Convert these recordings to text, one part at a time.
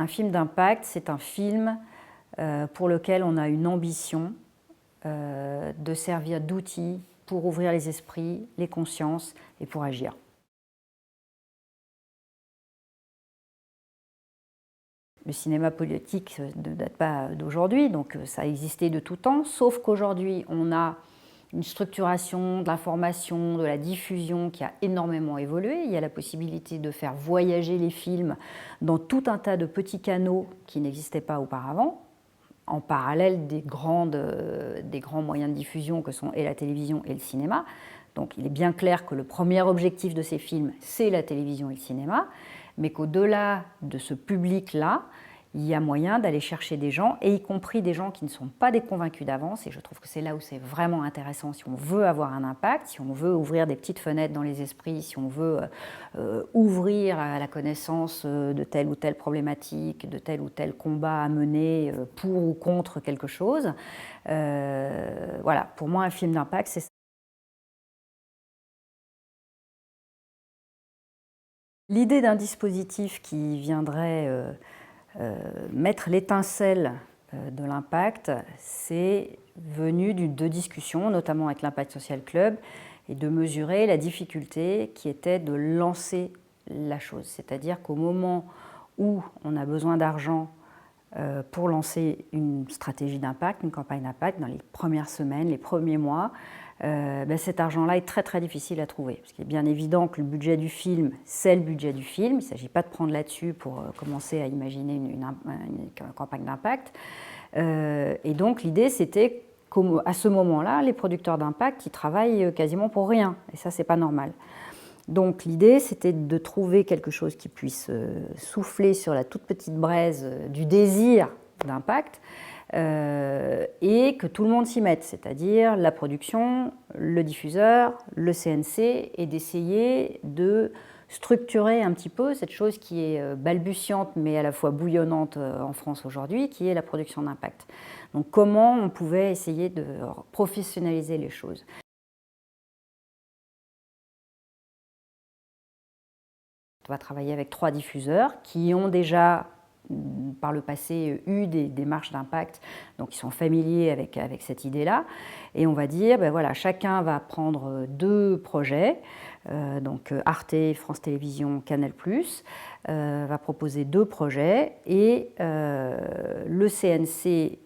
Un film d'impact, c'est un film pour lequel on a une ambition de servir d'outil pour ouvrir les esprits, les consciences et pour agir. Le cinéma politique ne date pas d'aujourd'hui, donc ça a existé de tout temps, sauf qu'aujourd'hui on a une structuration de l'information, de la diffusion qui a énormément évolué. Il y a la possibilité de faire voyager les films dans tout un tas de petits canaux qui n'existaient pas auparavant, en parallèle des grands moyens de diffusion que sont et la télévision et le cinéma. Donc il est bien clair que le premier objectif de ces films, c'est la télévision et le cinéma, mais qu'au-delà de ce public-là, il y a moyen d'aller chercher des gens, et y compris des gens qui ne sont pas des convaincus d'avance, et je trouve que c'est là où c'est vraiment intéressant si on veut avoir un impact, si on veut ouvrir des petites fenêtres dans les esprits, si on veut ouvrir à la connaissance de telle ou telle problématique, de tel ou tel combat à mener pour ou contre quelque chose. Voilà, pour moi un film d'impact, c'est ça. L'idée d'un dispositif qui viendrait mettre l'étincelle de l'impact, c'est venu de discussions, notamment avec l'Impact Social Club, et de mesurer la difficulté qui était de lancer la chose. C'est-à-dire qu'au moment où on a besoin d'argent pour lancer une stratégie d'impact, une campagne d'impact, dans les premières semaines, les premiers mois, cet argent-là est très très difficile à trouver. Parce qu'il est bien évident que le budget du film, c'est le budget du film. Il ne s'agit pas de prendre là-dessus pour commencer à imaginer une campagne d'impact. Et donc l'idée, c'était qu'à ce moment-là, les producteurs d'impact, ils travaillent quasiment pour rien. Et ça, c'est pas normal. Donc l'idée, c'était de trouver quelque chose qui puisse souffler sur la toute petite braise du désir d'impact et que tout le monde s'y mette, c'est-à-dire la production, le diffuseur, le CNC, et d'essayer de structurer un petit peu cette chose qui est balbutiante mais à la fois bouillonnante en France aujourd'hui, qui est la production d'impact. Donc comment on pouvait essayer de professionnaliser les choses. On va travailler avec 3 diffuseurs qui ont déjà, par le passé, eu des démarches d'impact, donc ils sont familiers avec cette idée-là. Et on va dire, ben voilà, chacun va prendre 2 projets, donc Arte, France Télévisions, Canal+, va proposer 2 projets, et le CNC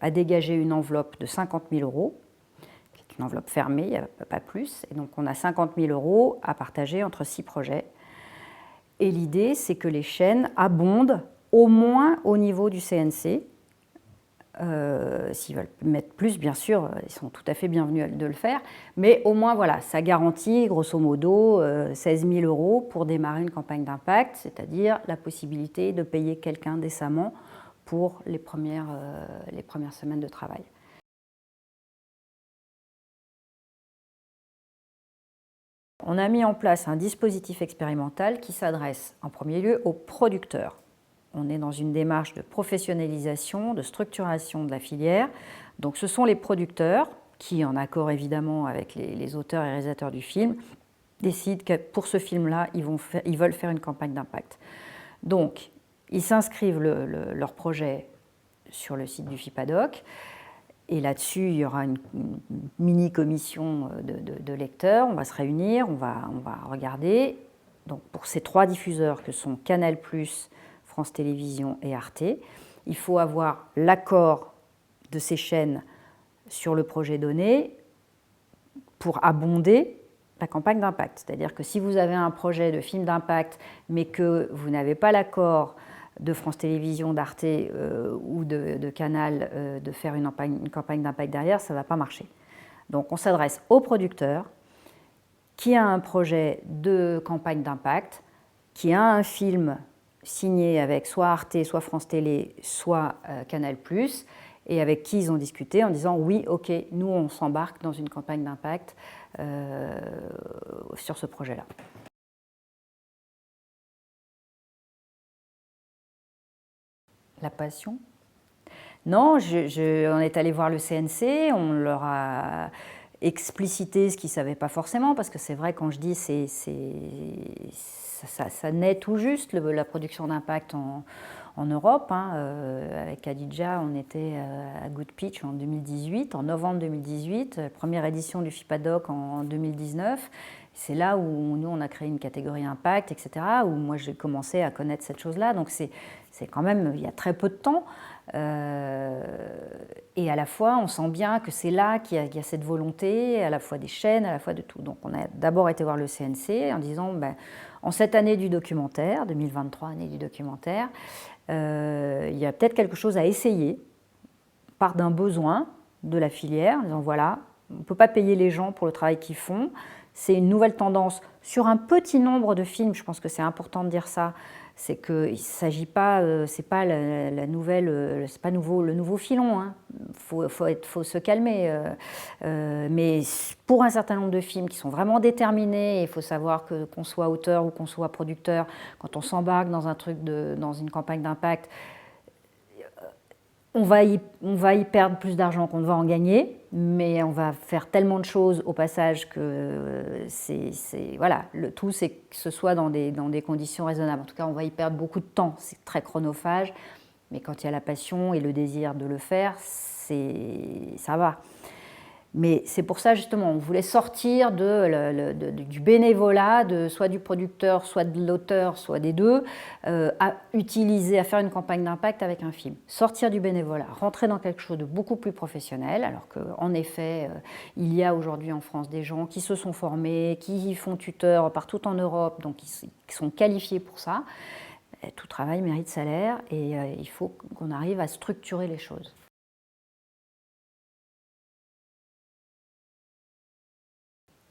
a dégagé une enveloppe de 50 000 €, une enveloppe fermée, il n'y a pas plus. Et donc on a 50 000 € à partager entre 6 projets. Et l'idée, c'est que les chaînes abondent au moins au niveau du CNC. S'ils veulent mettre plus, bien sûr, ils sont tout à fait bienvenus de le faire. Mais au moins, voilà, ça garantit grosso modo 16 000 € pour démarrer une campagne d'impact, c'est-à-dire la possibilité de payer quelqu'un décemment pour les premières semaines de travail. On a mis en place un dispositif expérimental qui s'adresse en premier lieu aux producteurs. On est dans une démarche de professionnalisation, de structuration de la filière. Donc ce sont les producteurs qui, en accord évidemment avec les auteurs et réalisateurs du film, décident que pour ce film-là, ils veulent faire une campagne d'impact. Donc ils s'inscrivent leur projet sur le site du FIPADOC. Et là-dessus, il y aura une mini-commission de lecteurs. On va se réunir, on va regarder. Donc pour ces 3 diffuseurs que sont Canal+, France Télévisions et Arte, il faut avoir l'accord de ces chaînes sur le projet donné pour abonder la campagne d'impact. C'est-à-dire que si vous avez un projet de film d'impact, mais que vous n'avez pas l'accord de France Télévisions, d'Arte ou de Canal de faire une campagne d'impact derrière, ça ne va pas marcher. Donc on s'adresse au producteur qui a un projet de campagne d'impact, qui a un film signé avec soit Arte, soit France Télé, soit Canal+, et avec qui ils ont discuté en disant « oui, ok, nous on s'embarque dans une campagne d'impact sur ce projet-là ». La passion? Non, on est allé voir le CNC, on leur a explicité ce qu'ils ne savaient pas forcément, parce que c'est vrai, quand je dis ça naît tout juste, la production d'impact en Europe. Avec Khadija, on était à Good Pitch en 2018, en novembre 2018, première édition du FIPADOC en 2019. C'est là où nous, on a créé une catégorie impact, etc., où moi, j'ai commencé à connaître cette chose-là. Donc, c'est quand même, il y a très peu de temps. Et à la fois, on sent bien que c'est là qu'il y a cette volonté, à la fois des chaînes, à la fois de tout. Donc, on a d'abord été voir le CNC en disant, en cette année du documentaire, 2023, année du documentaire, il y a peut-être quelque chose à essayer, part d'un besoin de la filière, en disant, voilà, on ne peut pas payer les gens pour le travail qu'ils font. C'est une nouvelle tendance sur un petit nombre de films, je pense que c'est important de dire ça, c'est qu'il ne s'agit pas, c'est pas la nouvelle, c'est pas le nouveau filon, faut se calmer. Mais pour un certain nombre de films qui sont vraiment déterminés, il faut savoir qu'on soit auteur ou qu'on soit producteur, quand on s'embarque dans un truc, dans une campagne d'impact, on va y perdre plus d'argent qu'on ne va en gagner, mais on va faire tellement de choses au passage que voilà, le tout c'est que ce soit dans des conditions raisonnables. En tout cas, on va y perdre beaucoup de temps, c'est très chronophage, mais quand il y a la passion et le désir de le faire, ça va. Mais c'est pour ça justement, on voulait sortir du bénévolat, soit du producteur, soit de l'auteur, soit des deux, à faire une campagne d'impact avec un film. Sortir du bénévolat, rentrer dans quelque chose de beaucoup plus professionnel, alors qu'en effet, il y a aujourd'hui en France des gens qui se sont formés, qui font tuteur partout en Europe, donc qui sont qualifiés pour ça. Tout travail mérite salaire et il faut qu'on arrive à structurer les choses.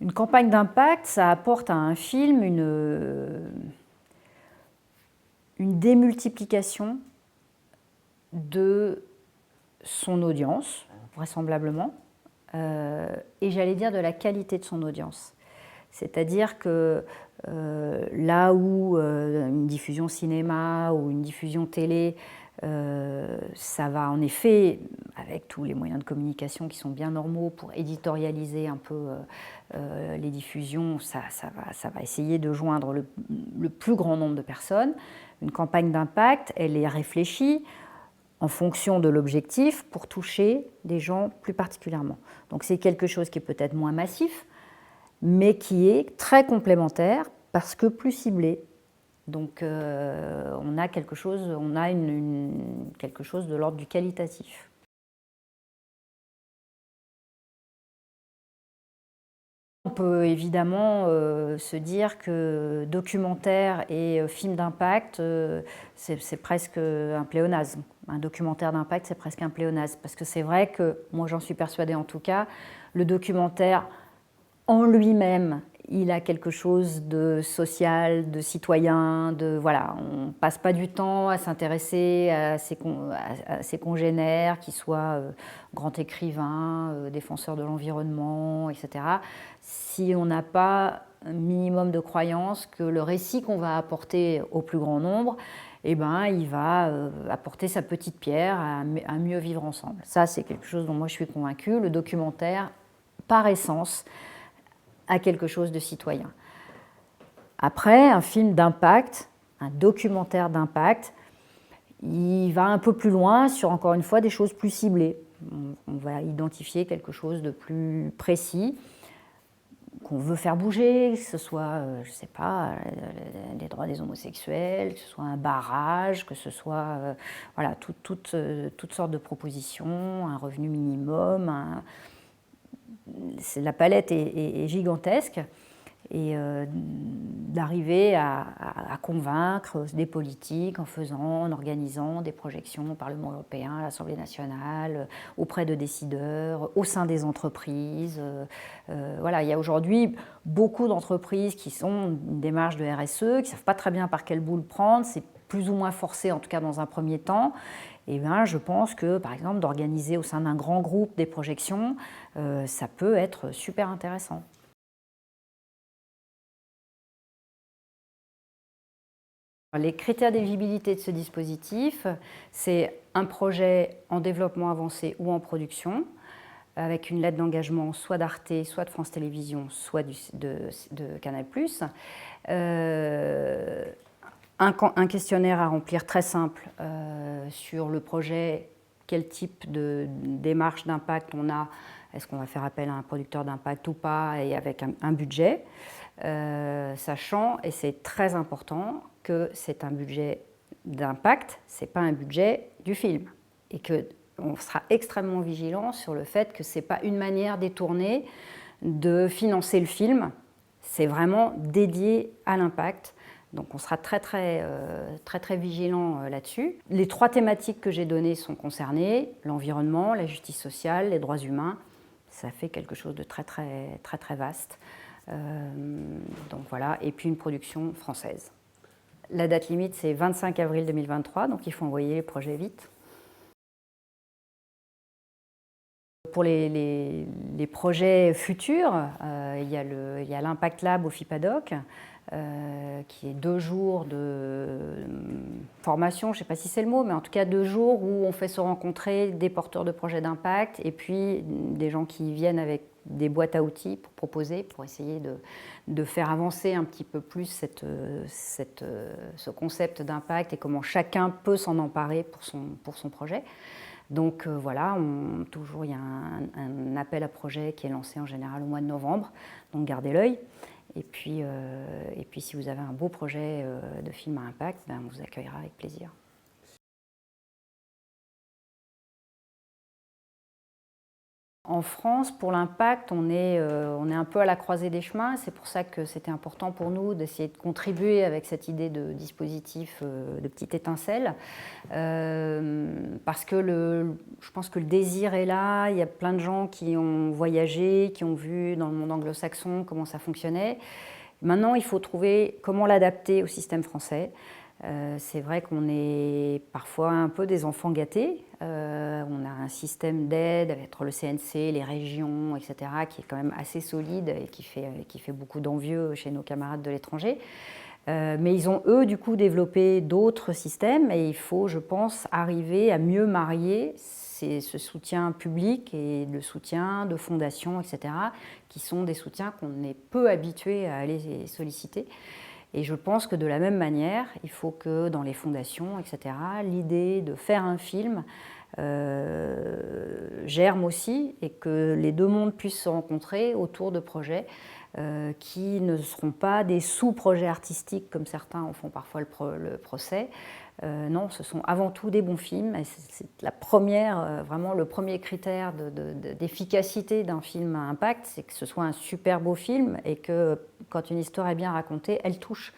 Une campagne d'impact, ça apporte à un film une démultiplication de son audience, vraisemblablement, et j'allais dire de la qualité de son audience. C'est-à-dire que là où une diffusion cinéma ou une diffusion télé, ça va en effet, avec tous les moyens de communication qui sont bien normaux pour éditorialiser un peu les diffusions, ça va essayer de joindre le plus grand nombre de personnes. Une campagne d'impact, elle est réfléchie en fonction de l'objectif pour toucher des gens plus particulièrement. Donc c'est quelque chose qui est peut-être moins massif, mais qui est très complémentaire parce que plus ciblé. Donc on a quelque chose de l'ordre du qualitatif. On peut évidemment se dire que documentaire et film d'impact, c'est presque un pléonasme. Un documentaire d'impact, c'est presque un pléonasme. Parce que c'est vrai que, moi j'en suis persuadée en tout cas, le documentaire en lui-même, il a quelque chose de social, de citoyen, voilà, on ne passe pas du temps à s'intéresser à ses congénères, qu'ils soient grands écrivains, défenseurs de l'environnement, etc., si on n'a pas un minimum de croyance que le récit qu'on va apporter au plus grand nombre, il va apporter sa petite pierre à mieux vivre ensemble. Ça, c'est quelque chose dont moi je suis convaincue. Le documentaire, par essence, a quelque chose de citoyen. Après, un film d'impact, un documentaire d'impact, il va un peu plus loin sur, encore une fois, des choses plus ciblées. On va identifier quelque chose de plus précis qu'on veut faire bouger, que ce soit, je ne sais pas, les droits des homosexuels, que ce soit un barrage, que ce soit voilà, toutes sortes de propositions, un revenu minimum, la palette est gigantesque et d'arriver à convaincre des politiques en organisant des projections au Parlement européen, à l'Assemblée nationale, auprès de décideurs, au sein des entreprises. Voilà, il y a aujourd'hui beaucoup d'entreprises qui sont une démarche de RSE, qui ne savent pas très bien par quelle boule prendre, c'est plus ou moins forcé, en tout cas dans un premier temps. Et je pense que, par exemple, d'organiser au sein d'un grand groupe des projections, ça peut être super intéressant. Les critères d'éligibilité de ce dispositif, c'est un projet en développement avancé ou en production, avec une lettre d'engagement soit d'Arte, soit de France Télévisions, soit de Canal+. Un questionnaire à remplir très simple sur le projet, quel type de démarche d'impact on a, est-ce qu'on va faire appel à un producteur d'impact ou pas, et avec un budget, sachant, et c'est très important, que c'est un budget d'impact, ce n'est pas un budget du film, et qu'on sera extrêmement vigilant sur le fait que ce n'est pas une manière détournée de financer le film, c'est vraiment dédié à l'impact. Donc on sera très vigilant là-dessus. Les 3 thématiques que j'ai données sont concernées, l'environnement, la justice sociale, les droits humains. Ça fait quelque chose de très vaste. Donc voilà, et puis une production française. La date limite, c'est 25 avril 2023, donc il faut envoyer les projets vite. Pour les projets futurs, il y a l'Impact Lab au FIPADOC, qui est 2 jours de formation, je ne sais pas si c'est le mot, mais en tout cas 2 jours où on fait se rencontrer des porteurs de projets d'impact et puis des gens qui viennent avec des boîtes à outils pour proposer, pour essayer de faire avancer un petit peu plus ce concept d'impact et comment chacun peut s'en emparer pour son projet. Donc voilà, toujours il y a un appel à projet qui est lancé en général au mois de novembre, donc gardez l'œil. Et puis si vous avez un beau projet de film à impact, on vous accueillera avec plaisir. En France, pour l'impact, on est un peu à la croisée des chemins. C'est pour ça que c'était important pour nous d'essayer de contribuer avec cette idée de dispositif de petite étincelle. Parce que je pense que le désir est là. Il y a plein de gens qui ont voyagé, qui ont vu dans le monde anglo-saxon comment ça fonctionnait. Maintenant, il faut trouver comment l'adapter au système français. C'est vrai qu'on est parfois un peu des enfants gâtés. On a un système d'aide avec le CNC, les régions, etc., qui est quand même assez solide et qui fait beaucoup d'envieux chez nos camarades de l'étranger. Mais ils ont, eux, du coup, développé d'autres systèmes et il faut, je pense, arriver à mieux marier ce soutien public et le soutien de fondations, etc., qui sont des soutiens qu'on est peu habitués à aller solliciter. Et je pense que de la même manière, il faut que dans les fondations, etc., l'idée de faire un film germe aussi et que les 2 mondes puissent se rencontrer autour de projets qui ne seront pas des sous-projets artistiques comme certains en font parfois le procès. Non, ce sont avant tout des bons films. Et c'est vraiment le premier critère d'efficacité d'un film à impact, c'est que ce soit un super beau film et que quand une histoire est bien racontée, elle touche.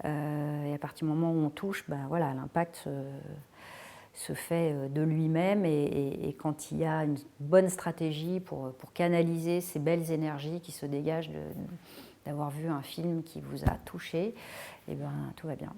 Et à partir du moment où on touche, voilà, l'impact se fait de lui-même et quand il y a une bonne stratégie pour canaliser ces belles énergies qui se dégagent d'avoir vu un film qui vous a touché, et tout va bien.